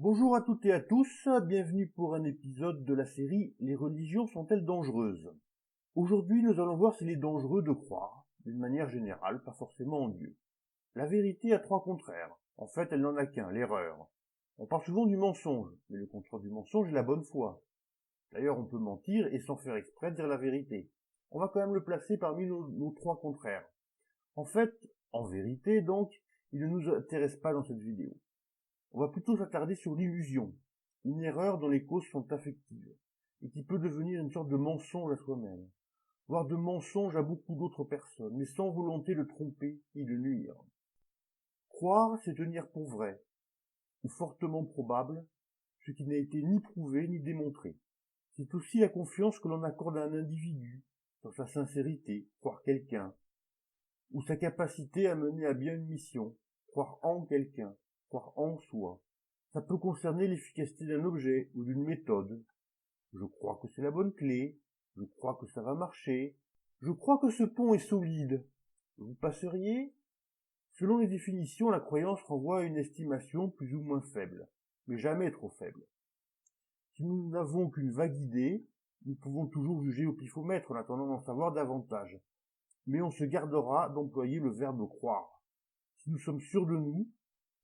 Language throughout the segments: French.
Bonjour à toutes et à tous, bienvenue pour un épisode de la série Les religions sont-elles dangereuses? Aujourd'hui nous allons voir s'il est dangereux de croire, d'une manière générale, pas forcément en Dieu. La vérité a trois contraires, en fait elle n'en a qu'un, l'erreur. On parle souvent du mensonge, mais le contraire du mensonge est la bonne foi. D'ailleurs on peut mentir et sans faire exprès dire la vérité. On va quand même le placer parmi nos trois contraires. En fait, en vérité donc, il ne nous intéresse pas dans cette vidéo. On va plutôt s'attarder sur l'illusion, une erreur dont les causes sont affectives, et qui peut devenir une sorte de mensonge à soi-même, voire de mensonge à beaucoup d'autres personnes, mais sans volonté de tromper ni de nuire. Croire, c'est tenir pour vrai, ou fortement probable, ce qui n'a été ni prouvé ni démontré. C'est aussi la confiance que l'on accorde à un individu, dans sa sincérité, croire quelqu'un, ou sa capacité à mener à bien une mission, croire en quelqu'un, croire en soi. Ça peut concerner l'efficacité d'un objet ou d'une méthode. Je crois que c'est la bonne clé, je crois que ça va marcher, je crois que ce pont est solide. Vous passeriez? Selon les définitions, la croyance renvoie à une estimation plus ou moins faible, mais jamais trop faible. Si nous n'avons qu'une vague idée, nous pouvons toujours juger au pifomètre en attendant d'en savoir davantage. Mais on se gardera d'employer le verbe croire. Si nous sommes sûrs de nous,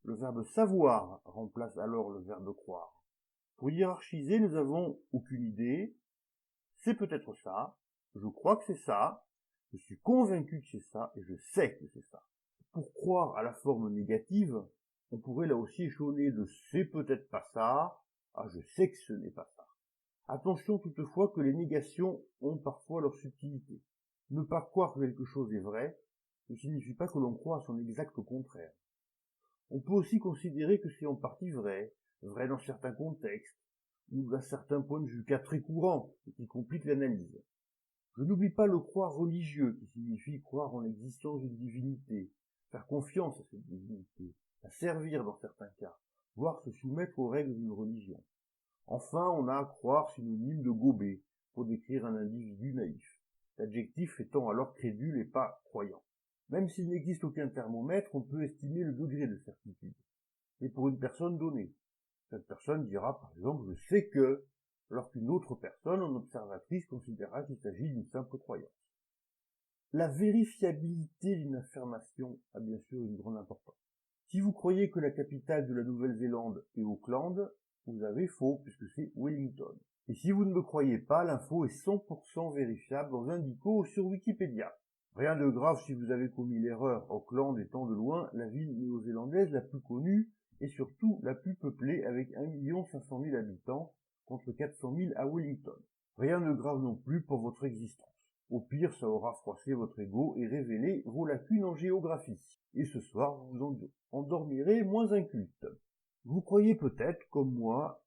le verbe savoir remplace alors le verbe croire. Pour hiérarchiser, nous avons aucune idée, c'est peut-être ça, je crois que c'est ça, je suis convaincu que c'est ça, et je sais que c'est ça. Pour croire à la forme négative, on pourrait là aussi échelonner de c'est peut-être pas ça, à je sais que ce n'est pas ça. Attention toutefois que les négations ont parfois leur subtilité. Ne pas croire que quelque chose est vrai ne signifie pas que l'on croit à son exact contraire. On peut aussi considérer que c'est en partie vrai, vrai dans certains contextes, ou d'un certain point de vue, cas très courant, et qui complique l'analyse. Je n'oublie pas le croire religieux, qui signifie croire en l'existence d'une divinité, faire confiance à cette divinité, la servir dans certains cas, voire se soumettre aux règles d'une religion. Enfin, on a à croire synonyme de gobé, pour décrire un individu naïf, l'adjectif étant alors crédule et pas croyant. Même s'il n'existe aucun thermomètre, on peut estimer le degré de certitude. Et pour une personne donnée, cette personne dira par exemple « je sais que », alors qu'une autre personne, en observatrice, considérera qu'il s'agit d'une simple croyance. La vérifiabilité d'une affirmation a bien sûr une grande importance. Si vous croyez que la capitale de la Nouvelle-Zélande est Auckland, vous avez faux puisque c'est Wellington. Et si vous ne me croyez pas, l'info est 100% vérifiable dans un dico sur Wikipédia. Rien de grave si vous avez commis l'erreur, Auckland étant de loin la ville néo-zélandaise la plus connue et surtout la plus peuplée avec 1 500 000 habitants contre 400 000 à Wellington. Rien de grave non plus pour votre existence. Au pire, ça aura froissé votre ego et révélé vos lacunes en géographie. Et ce soir, vous vous endormirez moins inculte. Vous croyez peut-être, comme moi,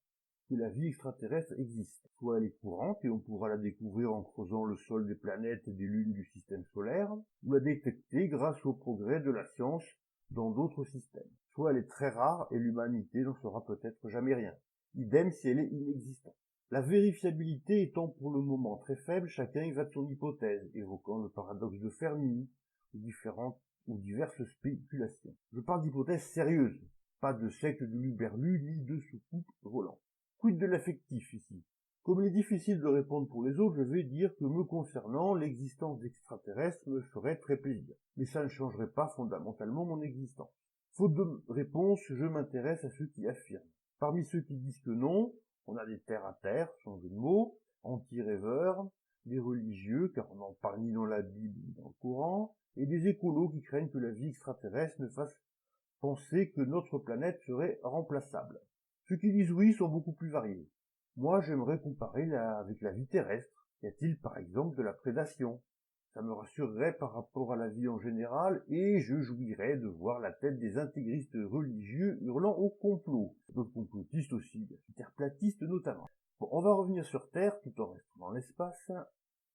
que la vie extraterrestre existe. Soit elle est courante et on pourra la découvrir en creusant le sol des planètes et des lunes du système solaire, ou la détecter grâce au progrès de la science dans d'autres systèmes. Soit elle est très rare et l'humanité n'en saura peut-être jamais rien. Idem si elle est inexistante. La vérifiabilité étant pour le moment très faible, chacun y va de son hypothèse, évoquant le paradoxe de Fermi, ou diverses spéculations. Je parle d'hypothèses sérieuses, pas de secte de l'Uberlu, ni de soucoupe volant. Quid de l'affectif ici? Comme il est difficile de répondre pour les autres, je vais dire que me concernant, l'existence d'extraterrestres me ferait très plaisir. Mais ça ne changerait pas fondamentalement mon existence. Faute de réponse, je m'intéresse à ceux qui affirment. Parmi ceux qui disent que non, on a des terre à terre, sans jeu de mots, anti-rêveurs, des religieux, car on n'en parle ni dans la Bible ni dans le Coran, et des écolos qui craignent que la vie extraterrestre ne fasse penser que notre planète serait remplaçable. Ceux qui disent oui sont beaucoup plus variés. Moi, j'aimerais comparer avec la vie terrestre. Y a-t-il par exemple de la prédation? Ça me rassurerait par rapport à la vie en général, et je jouirais de voir la tête des intégristes religieux hurlant au complot. D'autres complotistes aussi, interplatistes notamment. Bon, on va revenir sur Terre, tout en restant dans l'espace.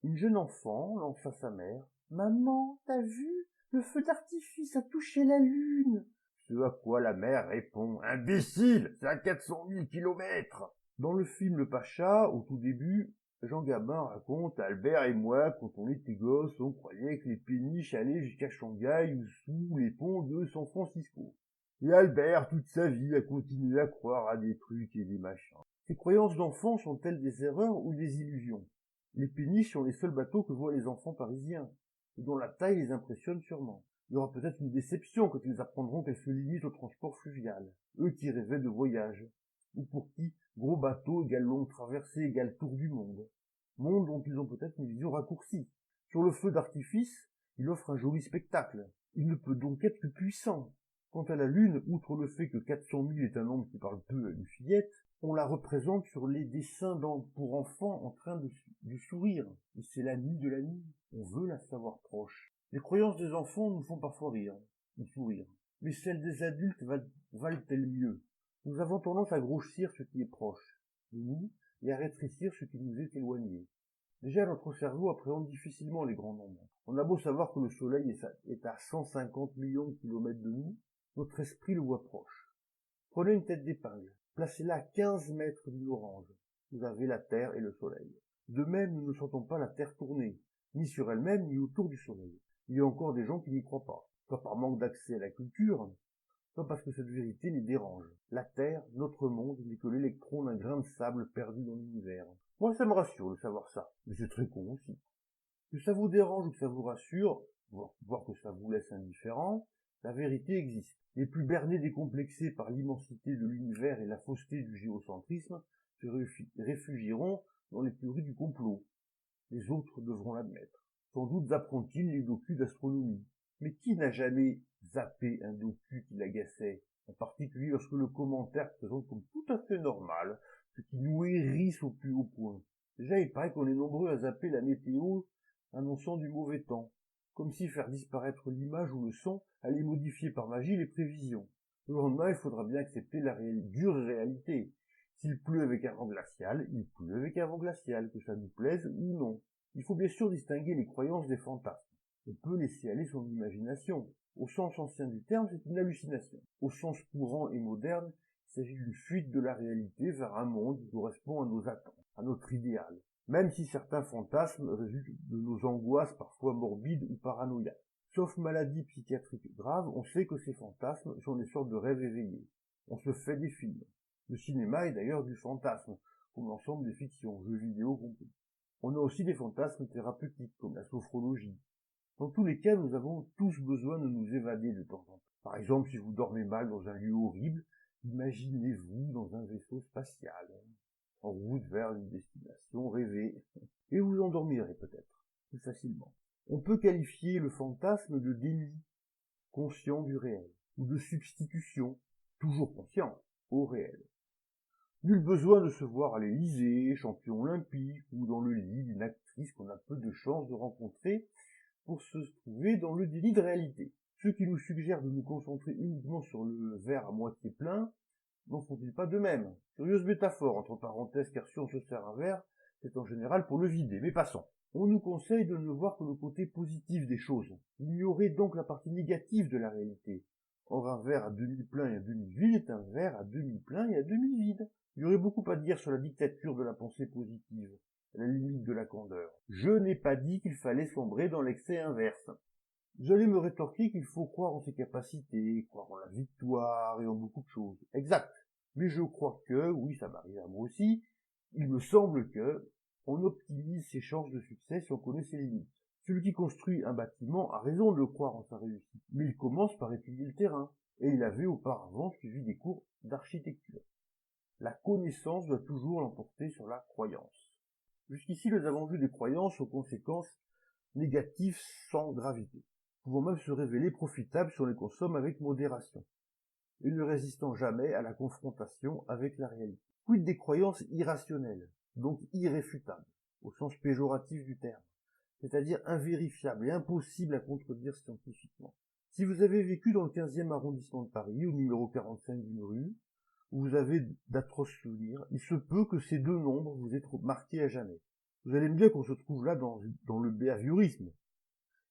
Une jeune enfant lance à sa mère « Maman, t'as vu? Le feu d'artifice a touché la Lune !» Ce à quoi la mère répond « Imbécile, c'est à 400 000 kilomètres !» Dans le film Le Pacha, au tout début, Jean Gabin raconte « Albert et moi, quand on était gosses, on croyait que les péniches allaient jusqu'à Shanghai ou sous les ponts de San Francisco. » Et Albert, toute sa vie, a continué à croire à des trucs et des machins. Ces croyances d'enfants sont-elles des erreurs ou des illusions? Les péniches sont les seuls bateaux que voient les enfants parisiens, et dont la taille les impressionne sûrement. Il y aura peut-être une déception quand ils apprendront qu'elles se limitent au transport fluvial, eux qui rêvaient de voyage, ou pour qui gros bateau égale longue traversée égale tour du monde. Monde dont ils ont peut-être une vision raccourcie. Sur le feu d'artifice, il offre un joli spectacle. Il ne peut donc être que puissant. Quant à la Lune, outre le fait que 400 000 est un nombre qui parle peu à une fillette, on la représente sur les dessins pour enfants en train de sourire. Et c'est la nuit de la nuit. On veut la savoir proche. Les croyances des enfants nous font parfois rire, ou sourire. Mais celles des adultes valent-elles mieux? Nous avons tendance à grossir ce qui est proche de nous et à rétrécir ce qui nous est éloigné. Déjà, notre cerveau appréhende difficilement les grands nombres. On a beau savoir que le Soleil est à 150 millions de kilomètres de nous, notre esprit le voit proche. Prenez une tête d'épingle, placez-la à 15 mètres d'une orange. Vous avez la Terre et le Soleil. De même, nous ne sentons pas la Terre tourner, ni sur elle-même, ni autour du Soleil. Il y a encore des gens qui n'y croient pas, soit par manque d'accès à la culture, soit parce que cette vérité les dérange. La Terre, notre monde, n'est que l'électron d'un grain de sable perdu dans l'univers. Moi, ça me rassure de savoir ça, mais c'est très con aussi. Que ça vous dérange ou que ça vous rassure, voire que ça vous laisse indifférent, la vérité existe. Les plus bernés décomplexés par l'immensité de l'univers et la fausseté du géocentrisme se réfugieront dans les théories du complot. Les autres devront l'admettre. Sans doute zapperont-ils les docus d'astronomie. Mais qui n'a jamais zappé un docu qui l'agaçait, en particulier lorsque le commentaire présente comme tout à fait normal, ce qui nous hérisse au plus haut point. Déjà, il paraît qu'on est nombreux à zapper la météo annonçant du mauvais temps, comme si faire disparaître l'image ou le son allait modifier par magie les prévisions. Le lendemain, il faudra bien accepter la dure réalité. S'il pleut avec un vent glacial, il pleut avec un vent glacial, que ça nous plaise ou non. Il faut bien sûr distinguer les croyances des fantasmes. On peut laisser aller son imagination. Au sens ancien du terme, c'est une hallucination. Au sens courant et moderne, il s'agit d'une fuite de la réalité vers un monde qui correspond à nos attentes, à notre idéal. Même si certains fantasmes résultent de nos angoisses parfois morbides ou paranoïaques. Sauf maladie psychiatrique grave, on sait que ces fantasmes sont des sortes de rêves éveillés. On se fait des films. Le cinéma est d'ailleurs du fantasme, comme l'ensemble des fictions, jeux vidéo compris. On a aussi des fantasmes thérapeutiques, comme la sophrologie. Dans tous les cas, nous avons tous besoin de nous évader de temps en temps. Par exemple, si vous dormez mal dans un lieu horrible, imaginez-vous dans un vaisseau spatial, en route vers une destination rêvée, et vous endormirez peut-être, plus facilement. On peut qualifier le fantasme de déni, conscient du réel, ou de substitution, toujours conscient, au réel. Nul besoin de se voir à l'Élysée, champion olympique, ou dans le lit d'une actrice qu'on a peu de chance de rencontrer, pour se trouver dans le déni de réalité. Ceux qui nous suggèrent de nous concentrer uniquement sur le verre à moitié plein, n'en font-ils pas de même? Curieuse métaphore, entre parenthèses, car si on se sert un verre, c'est en général pour le vider, mais passons. On nous conseille de ne voir que le côté positif des choses, ignorer donc la partie négative de la réalité. Or, un verre à demi plein et à demi vide est un verre à demi plein et à demi vide. Il y aurait beaucoup à dire sur la dictature de la pensée positive, à la limite de la candeur. Je n'ai pas dit qu'il fallait sombrer dans l'excès inverse. Vous allez me rétorquer qu'il faut croire en ses capacités, croire en la victoire et en beaucoup de choses. Exact. Mais je crois que, oui, ça m'arrive à moi aussi, il me semble que on optimise ses chances de succès si on connaît ses limites. Celui qui construit un bâtiment a raison de croire en sa réussite, mais il commence par étudier le terrain, et il avait auparavant suivi des cours d'architecture. La connaissance doit toujours l'emporter sur la croyance. Jusqu'ici, nous avons vu des croyances aux conséquences négatives sans gravité, pouvant même se révéler profitables si on les consomme avec modération, et ne résistant jamais à la confrontation avec la réalité. Quid des croyances irrationnelles, donc irréfutables, au sens péjoratif du terme, c'est-à-dire invérifiables et impossibles à contredire scientifiquement. Si vous avez vécu dans le 15e arrondissement de Paris, au numéro 45 d'une rue, où vous avez d'atroces souvenirs, il se peut que ces deux nombres vous aient marqués à jamais. Vous allez me dire qu'on se trouve là dans le behaviorisme.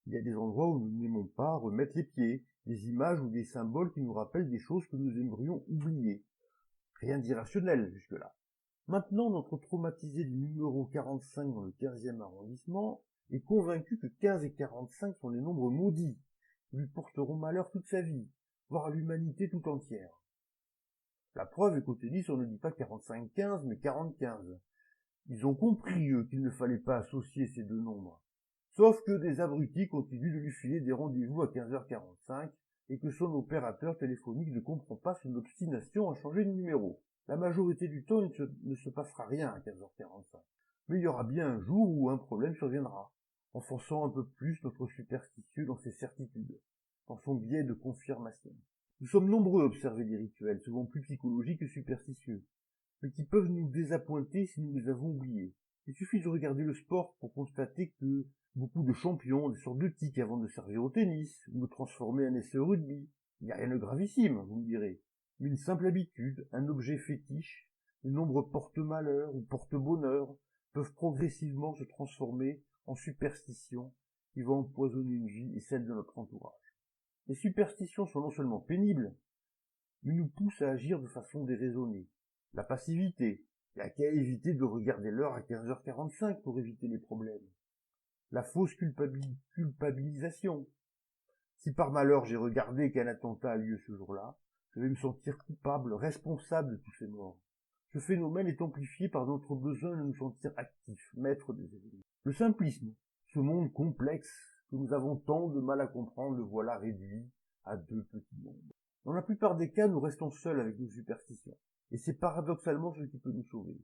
Il y a des endroits où nous n'aimons pas remettre les pieds, des images ou des symboles qui nous rappellent des choses que nous aimerions oublier. Rien d'irrationnel jusque-là. Maintenant, notre traumatisé du numéro 45 dans le 15e arrondissement est convaincu que 15 et 45 sont les nombres maudits, qui lui porteront malheur toute sa vie. voire à l'humanité tout entière. La preuve est qu'au tennis, on ne dit pas 45-15, mais 40-15. Ils ont compris, eux, qu'il ne fallait pas associer ces deux nombres. Sauf que des abrutis continuent de lui filer des rendez-vous à 15h45 et que son opérateur téléphonique ne comprend pas son obstination à changer de numéro. La majorité du temps, il ne se passera rien à 15h45. Mais il y aura bien un jour où un problème surviendra, enfonçant un peu plus notre superstitieux dans ses certitudes, dans son biais de confirmation. Nous sommes nombreux à observer des rituels, souvent plus psychologiques que superstitieux, mais qui peuvent nous désappointer si nous les avons oubliés. Il suffit de regarder le sport pour constater que beaucoup de champions ont des sortes de tics avant de servir au tennis, ou de transformer un essai au rugby. Il n'y a rien de gravissime, vous me direz, mais une simple habitude, un objet fétiche, le nombre porte-malheur ou porte-bonheur, peuvent progressivement se transformer en superstition qui va empoisonner une vie et celle de notre entourage. Les superstitions sont non seulement pénibles, mais nous poussent à agir de façon déraisonnée. La passivité, il n'y a qu'à éviter de regarder l'heure à 15h45 pour éviter les problèmes. La fausse culpabilisation. Si par malheur j'ai regardé qu'un attentat a lieu ce jour-là, je vais me sentir coupable, responsable de tous ces morts. Ce phénomène est amplifié par notre besoin de nous sentir actifs, maîtres des événements. Le simplisme, ce monde complexe que nous avons tant de mal à comprendre, le voilà réduit à deux petits mondes. Dans la plupart des cas, nous restons seuls avec nos superstitions. Et c'est paradoxalement ce qui peut nous sauver.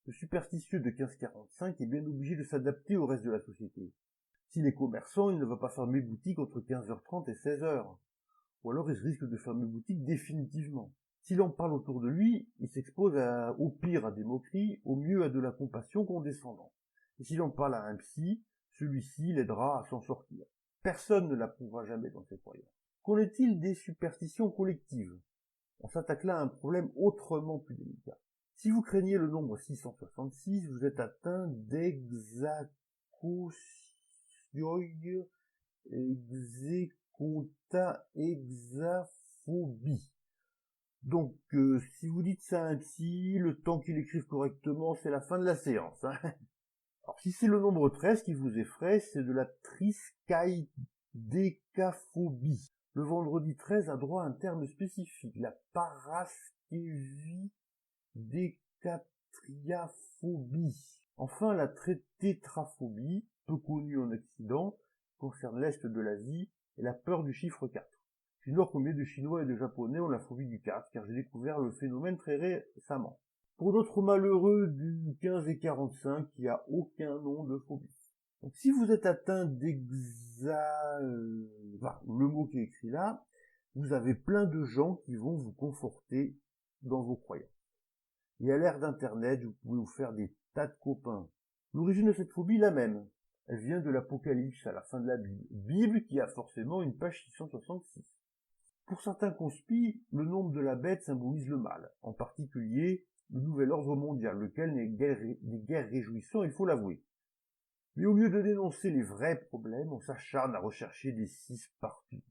Le superstitieux de 1545 est bien obligé de s'adapter au reste de la société. S'il est commerçant, il ne va pas fermer boutique entre 15h30 et 16h. Ou alors il risque de fermer boutique définitivement. S'il en parle autour de lui, il s'expose au pire à des moqueries, au mieux à de la compassion condescendante. Et s'il en parle à un psy, celui-ci l'aidera à s'en sortir. Personne ne l'approuvera jamais dans ses croyances. Qu'en est-il des superstitions collectives? On s'attaque là à un problème autrement plus délicat. Si vous craignez le nombre 666, vous êtes atteint d'exaphobie. Donc, si vous dites ça à un psy, le temps qu'il écrive correctement, c'est la fin de la séance. Hein. Alors, si c'est le nombre 13 qui vous effraie, c'est de la triskaïdécaphobie. Le vendredi 13 a droit à un terme spécifique, la paraskevidécatriaphobie. Enfin, la tétraphobie, peu connue en Occident, concerne l'Est de l'Asie et la peur du chiffre 4. J'ignore combien de Chinois et de Japonais ont la phobie du 4, car j'ai découvert le phénomène très récemment. Pour d'autres malheureux du 15 et 45, il n'y a aucun nom de phobie. Donc si vous êtes atteint le mot qui est écrit là, vous avez plein de gens qui vont vous conforter dans vos croyances. Et à l'ère d'Internet, vous pouvez vous faire des tas de copains. L'origine de cette phobie est la même. Elle vient de l'Apocalypse à la fin de la Bible. Bible qui a forcément une page 666. Pour certains conspis, le nombre de la bête symbolise le mal, en particulier le nouvel ordre mondial, lequel n'est guère réjouissant, il faut l'avouer. Mais au lieu de dénoncer les vrais problèmes, on s'acharne à rechercher des 6 partout.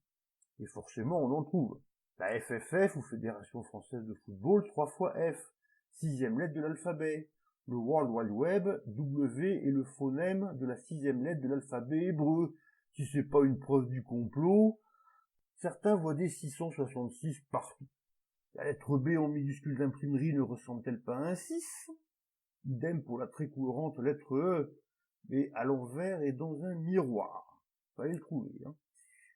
Et forcément, on en trouve. La FFF, ou Fédération Française de Football, 3 fois F, 6e lettre de l'alphabet. Le World Wide Web, W est le phonème de la 6e lettre de l'alphabet hébreu. Si c'est pas une preuve du complot, certains voient des 666 partout. La lettre B en minuscule d'imprimerie ne ressemble-t-elle pas à un 6? Idem pour la très courante lettre E, mais à l'envers et dans un miroir. Fallait le trouver, hein.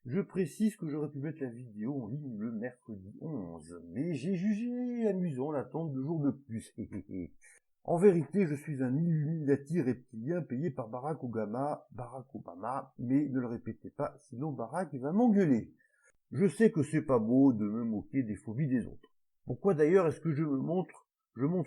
Je précise que j'aurais pu mettre la vidéo en ligne le mercredi 11, mais j'ai jugé amusant d'attendre 2 jours de plus. En vérité, je suis un Illuminati reptilien payé par Barack Obama, mais ne le répétez pas, sinon Barack va m'engueuler. Je sais que c'est pas beau de me moquer des phobies des autres. Pourquoi d'ailleurs est-ce que je montre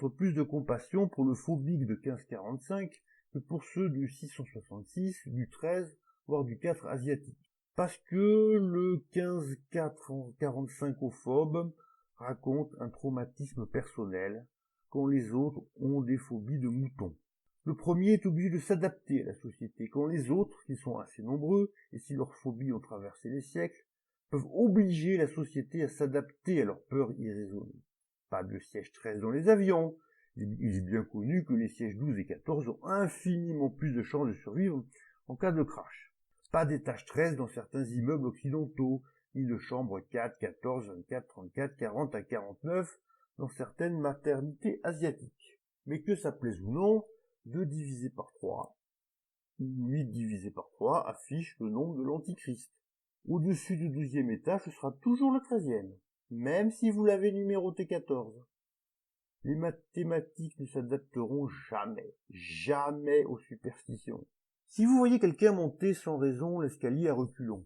plus de compassion pour le phobique de 1545 que pour ceux du 666, du 13, voire du 4 asiatique? Parce que le 15-45ophobe raconte un traumatisme personnel quand les autres ont des phobies de moutons. Le premier est obligé de s'adapter à la société quand les autres, qui sont assez nombreux, et si leurs phobies ont traversé les siècles, peuvent obliger la société à s'adapter à leurs peurs irraisonnées. Pas de siège 13 dans les avions. Il est bien connu que les sièges 12 et 14 ont infiniment plus de chances de survivre en cas de crash. Pas d'étage 13 dans certains immeubles occidentaux, lits de chambre 4, 14, 24, 34, 40 à 49 dans certaines maternités asiatiques. Mais que ça plaise ou non, 2 divisé par 3, ou 8 divisé par 3 affiche le nombre de l'Antichrist. Au-dessus du 12e étage, ce sera toujours le 13e, même si vous l'avez numéroté 14. Les mathématiques ne s'adapteront jamais aux superstitions. Si vous voyez quelqu'un monter sans raison l'escalier à reculons,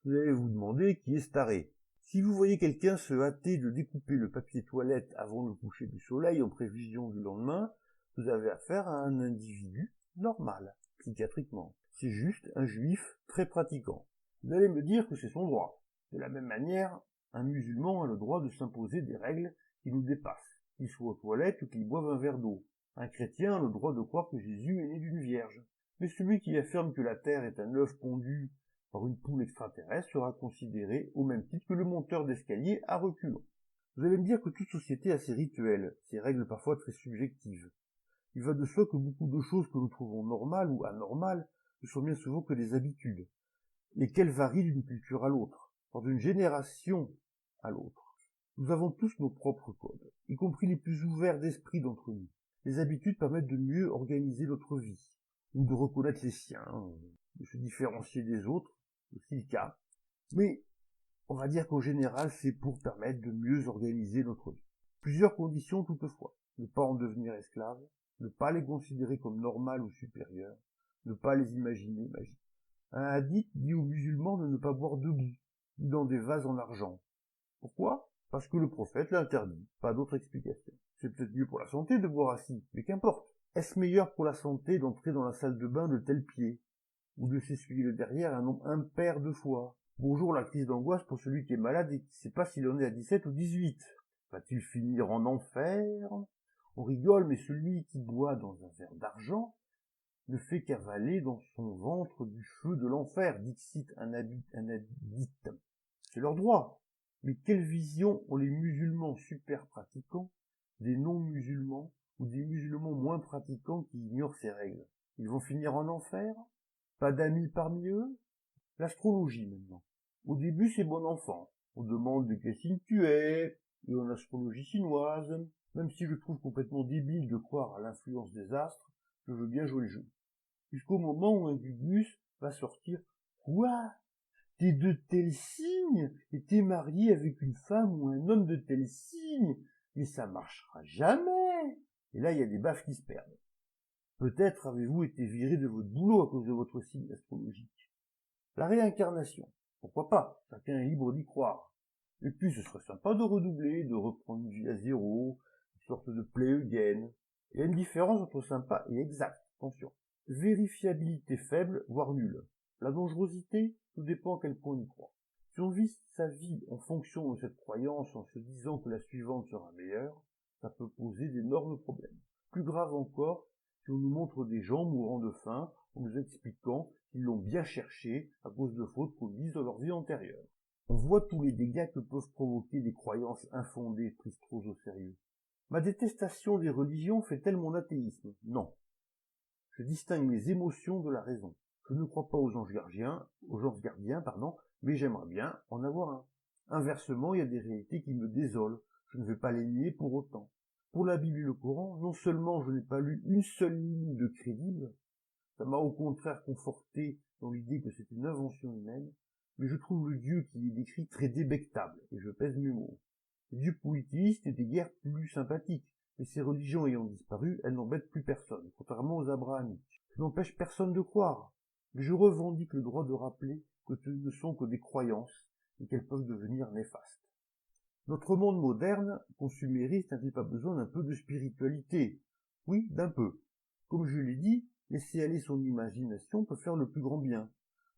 vous allez vous demander qui est ce taré. Si vous voyez quelqu'un se hâter de découper le papier toilette avant le coucher du soleil en prévision du lendemain, vous avez affaire à un individu normal, psychiatriquement. C'est juste un juif très pratiquant. Vous allez me dire que c'est son droit. De la même manière, un musulman a le droit de s'imposer des règles qui nous dépassent, qu'il soit aux toilettes ou qu'il boive un verre d'eau. Un chrétien a le droit de croire que Jésus est né d'une vierge. Mais celui qui affirme que la terre est un œuf pondu par une poule extraterrestre sera considéré au même titre que le monteur d'escalier à reculons. Vous allez me dire que toute société a ses rituels, ses règles parfois très subjectives. Il va de soi que beaucoup de choses que nous trouvons normales ou anormales ne sont bien souvent que des habitudes, lesquelles varient d'une culture à l'autre, d'une génération à l'autre. Nous avons tous nos propres codes, y compris les plus ouverts d'esprit d'entre nous. Les habitudes permettent de mieux organiser notre vie, ou de reconnaître les siens, de se différencier des autres, c'est le cas. Mais on va dire qu'en général, c'est pour permettre de mieux organiser notre vie. Plusieurs conditions toutefois. Ne pas en devenir esclave, ne pas les considérer comme normales ou supérieures, ne pas les imaginer magiques. Un hadith dit aux musulmans de ne pas boire debout, ni dans des vases en argent. Pourquoi? Parce que le prophète l'interdit. Pas d'autre explication. C'est peut-être mieux pour la santé de boire assis, mais qu'importe. Est-ce meilleur pour la santé d'entrer dans la salle de bain de tel pied, ou de s'essuyer le derrière un nombre impair de fois? Bonjour la crise d'angoisse pour celui qui est malade et qui ne sait pas s'il en est à 17 ou 18. Va-t-il finir en enfer? On rigole, mais celui qui boit dans un verre d'argent ne fait qu'avaler dans son ventre du feu de l'enfer, dixit un addict. C'est leur droit. Mais quelle vision ont les musulmans super pratiquants des non-musulmans ou des musulmans moins pratiquants qui ignorent ces règles? Ils vont finir en enfer? Pas d'amis parmi eux? L'astrologie maintenant. Au début c'est bon enfant. On demande de quel signe tu es, et en astrologie chinoise, même si je trouve complètement débile de croire à l'influence des astres, je veux bien jouer le jeu. Jusqu'au moment où un gugus va sortir. Quoi? T'es de tel signe, et t'es marié avec une femme ou un homme de tel signe, mais ça marchera jamais. Et là, il y a des baffes qui se perdent. Peut-être avez-vous été viré de votre boulot à cause de votre signe astrologique. La réincarnation, pourquoi pas, chacun est libre d'y croire. Et puis ce serait sympa de redoubler, de reprendre une vie à zéro, une sorte de play again. Il y a une différence entre sympa et exact, attention. Vérifiabilité faible, voire nulle. La dangerosité, tout dépend à quel point on y croit. Si on vit sa vie en fonction de cette croyance en se disant que la suivante sera meilleure, ça peut poser d'énormes problèmes. Plus grave encore, si on nous montre des gens mourant de faim en nous expliquant qu'ils l'ont bien cherché à cause de fautes commises dans leur vie antérieure. On voit tous les dégâts que peuvent provoquer des croyances infondées prises trop au sérieux. Ma détestation des religions fait-elle mon athéisme? Non. Je distingue mes émotions de la raison. Je ne crois pas aux anges gardiens, mais j'aimerais bien en avoir un. Inversement, il y a des réalités qui me désolent. Je ne vais pas les nier pour autant. Pour la Bible et le Coran, non seulement je n'ai pas lu une seule ligne de crédible, ça m'a au contraire conforté dans l'idée que c'est une invention humaine, mais je trouve le Dieu qui est décrit très débectable, et je pèse mes mots. Les dieux polythéistes étaient guère plus sympathiques, mais ces religions ayant disparu, elles n'embêtent plus personne, contrairement aux abrahamiques. Je n'empêche personne de croire, mais je revendique le droit de rappeler que ce ne sont que des croyances, et qu'elles peuvent devenir néfastes. Notre monde moderne, consumériste, n'a-t-il pas besoin d'un peu de spiritualité? Oui, d'un peu. Comme je l'ai dit, laisser aller son imagination peut faire le plus grand bien,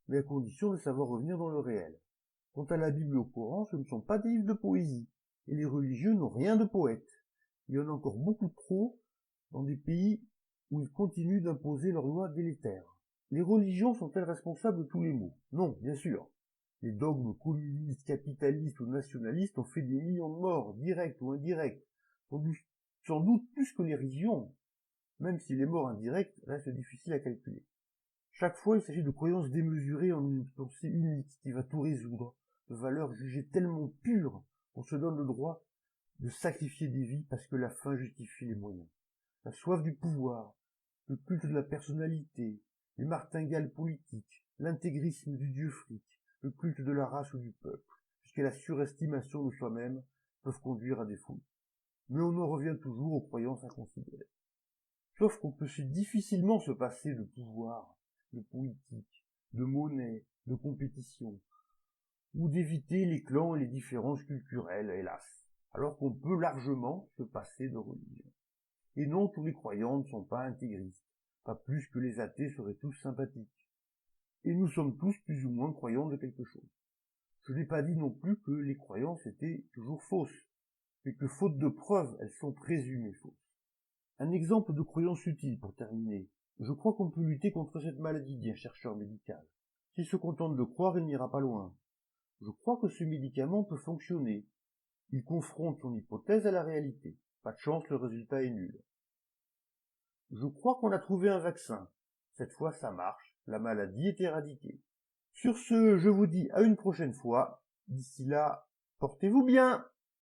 mais à condition de savoir revenir dans le réel. Quant à la Bible et au Coran, ce ne sont pas des livres de poésie, et les religieux n'ont rien de poète. Il y en a encore beaucoup trop dans des pays où ils continuent d'imposer leurs lois délétères. Les religions sont-elles responsables de tous les maux? Non, bien sûr. Les dogmes communistes, capitalistes ou nationalistes ont fait des millions de morts, directs ou indirects, sans doute plus que les religions, même si les morts indirectes restent difficiles à calculer. Chaque fois, il s'agit de croyances démesurées en une pensée unique qui va tout résoudre, valeurs jugées tellement pures qu'on se donne le droit de sacrifier des vies parce que la fin justifie les moyens. La soif du pouvoir, le culte de la personnalité, les martingales politiques, l'intégrisme du dieu fric, le culte de la race ou du peuple, jusqu'à la surestimation de soi-même, peuvent conduire à des foules. Mais on en revient toujours aux croyances inconsidérées. Sauf qu'on peut si difficilement se passer de pouvoir, de politique, de monnaie, de compétition, ou d'éviter les clans et les différences culturelles, hélas, alors qu'on peut largement se passer de religion. Et non, tous les croyants ne sont pas intégristes, pas plus que les athées seraient tous sympathiques. Et nous sommes tous plus ou moins croyants de quelque chose. Je n'ai pas dit non plus que les croyances étaient toujours fausses, mais que faute de preuves, elles sont présumées fausses. Un exemple de croyance utile pour terminer. Je crois qu'on peut lutter contre cette maladie, dit un chercheur médical. S'il se contente de croire, il n'ira pas loin. Je crois que ce médicament peut fonctionner. Il confronte son hypothèse à la réalité. Pas de chance, le résultat est nul. Je crois qu'on a trouvé un vaccin. Cette fois, ça marche. La maladie est éradiquée. Sur ce, je vous dis à une prochaine fois. D'ici là, portez-vous bien!